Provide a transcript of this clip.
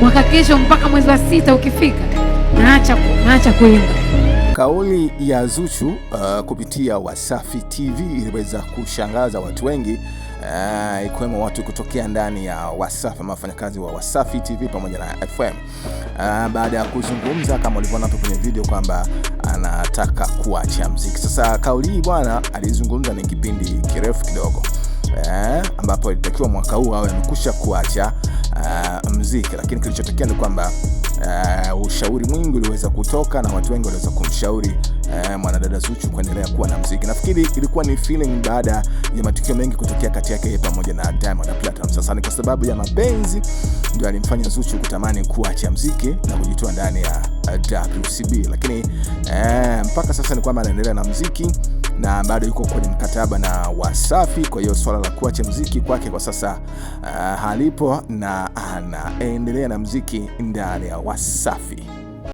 mwaka kesho mpaka mwezi wa 6 ukifika naacha kuimba. Kauli ya Zuchu kupitia Wasafi TV iliweza kushangaza watu wengi, ikiwemo watu kutokea ndani ya Wasafi, wafanyakazi wa Wasafi TV pamoja na FM, baada ya kuzungumza kama ulivyoona hapo kwenye video kwamba anataka kuacha muziki. Sasa kauli hii bwana alizungumza ni kipindi kirefu kidogo, ambapo ilitakiwa mwaka huu awe amekusha kuacha muziki, lakini kilichotokea ni kwamba ushauri mwingi uliweza kutoka na watu wengi waliweza kumshauri mwanadada Zuchu kuendelea kuwa na muziki. Nafikiri ilikuwa ni feeling baada ya matukio mengi kutokea kati yake pamoja na Diamond Platnumz. Sasa ni kwa sababu ya mapenzi ndio alimfanya Zuchu kutamani kuacha muziki na kujitoa ndani ya WCB, lakini mpaka sasa ni kwamba anaendelea na muziki na bado yuko kwenye mkataba na Wasafi. Kwa hiyo swala la kuacha muziki kwake kwa sasa halipo na anaendelea na muziki ndani ya Wasafi.